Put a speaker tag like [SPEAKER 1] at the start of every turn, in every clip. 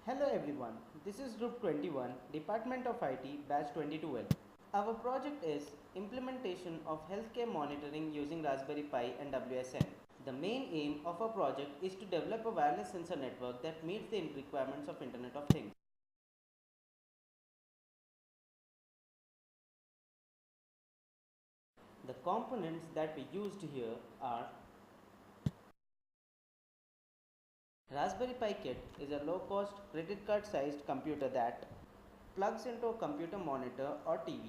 [SPEAKER 1] Hello everyone, this is Group 21, Department of IT, Batch 2012. Our project is Implementation of Healthcare Monitoring using Raspberry Pi and WSN. The main aim of our project is to develop a wireless sensor network that meets the requirements of Internet of Things. The components that we used here are Raspberry Pi Kit is a low-cost credit card sized computer that plugs into a computer monitor or TV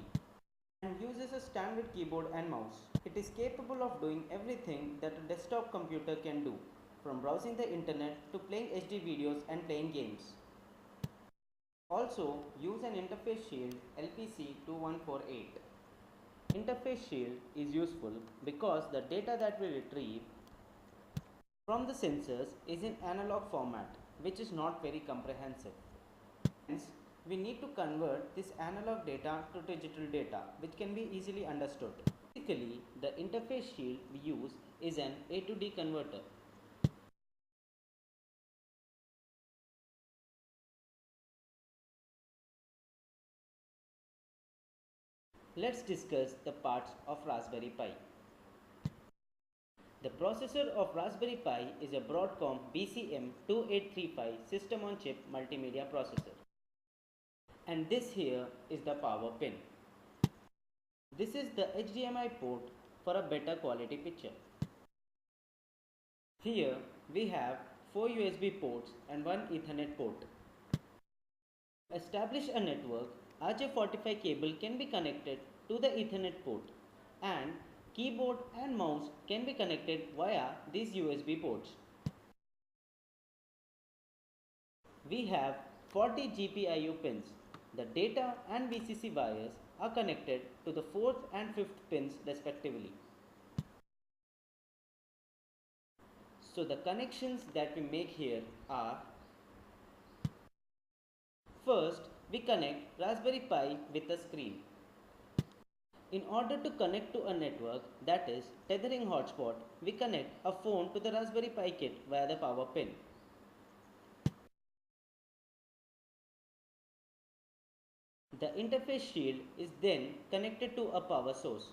[SPEAKER 1] and uses a standard keyboard and mouse. It is capable of doing everything that a desktop computer can do, from browsing the internet to playing HD videos and playing games. Also, use an interface shield LPC2148. Interface shield is useful because the data that we retrieve from the sensors is in analog format, which is not very comprehensive. Hence, we need to convert this analog data to digital data, which can be easily understood. Basically, the interface shield we use is an A to D converter. Let's discuss the parts of Raspberry Pi. The processor of Raspberry Pi is a Broadcom BCM2835 system on chip multimedia processor. And this here is the power pin. This is the HDMI port for a better quality picture. Here we have 4 USB ports and 1 Ethernet port. To establish a network, RJ45 cable can be connected to the Ethernet port and keyboard and mouse can be connected via these USB ports. We have 40 GPIO pins. The data and VCC wires are connected to the 4th and 5th pins respectively. So the connections that we make here are: first, we connect Raspberry Pi with a screen. In order to connect to a network, that is tethering hotspot, we connect a phone to the Raspberry Pi kit via the power pin. The interface shield is then connected to a power source.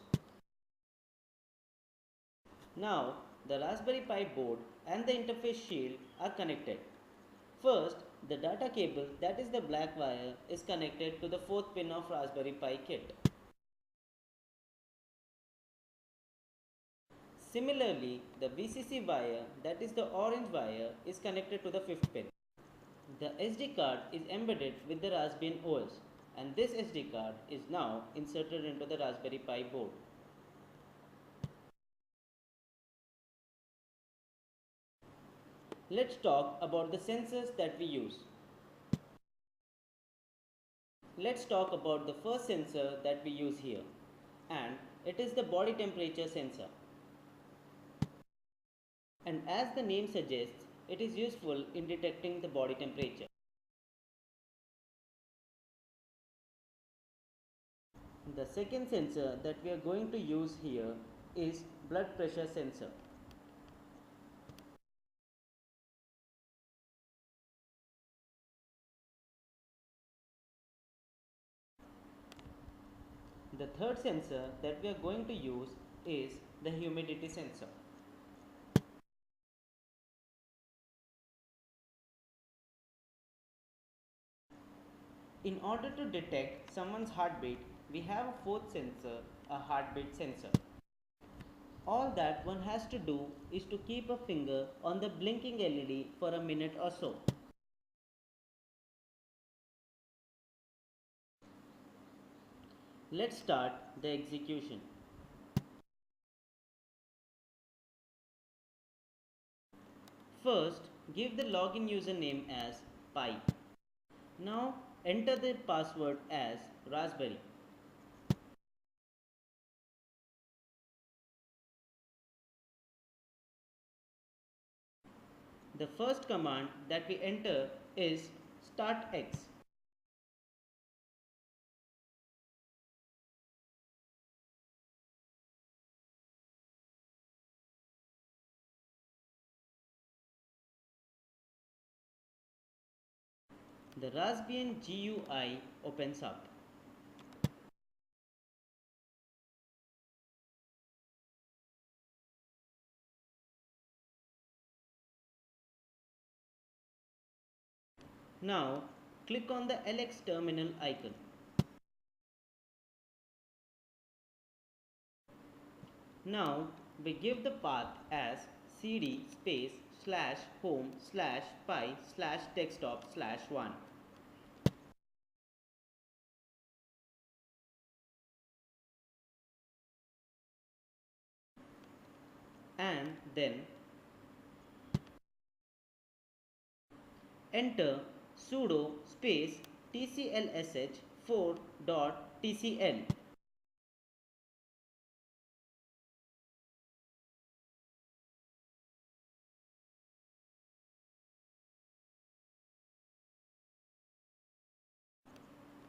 [SPEAKER 1] Now, the Raspberry Pi board and the interface shield are connected. First, the data cable, that is the black wire, is connected to the 4th pin of Raspberry Pi kit. Similarly, the VCC wire, that is the orange wire, is connected to the 5th pin. The SD card is embedded with the Raspbian OS, and this SD card is now inserted into the Raspberry Pi board. Let's talk about the sensors that we use. Let's talk about the first sensor that we use here, and it is the body temperature sensor. And as the name suggests, it is useful in detecting the body temperature. The second sensor that we are going to use here is blood pressure sensor. The third sensor that we are going to use is the humidity sensor. In order to detect someone's heartbeat, we have a fourth sensor, a heartbeat sensor. All that one has to do is to keep a finger on the blinking LED for a minute or so. Let's start the execution. First, give the login username as Pi. Now enter the password as Raspberry. The first command that we enter is startx. The Raspbian GUI opens up. Now click on the LX terminal icon. Now we give the path as cd space slash home slash pi slash desktop slash 1. And then enter sudo space tclsh4.tcl.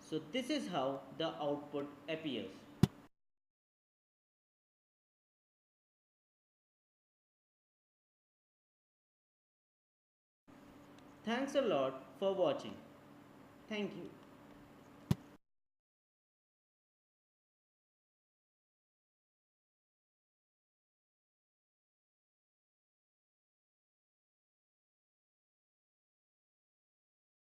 [SPEAKER 1] So this is how the output appears. Thanks a lot for watching. Thank you.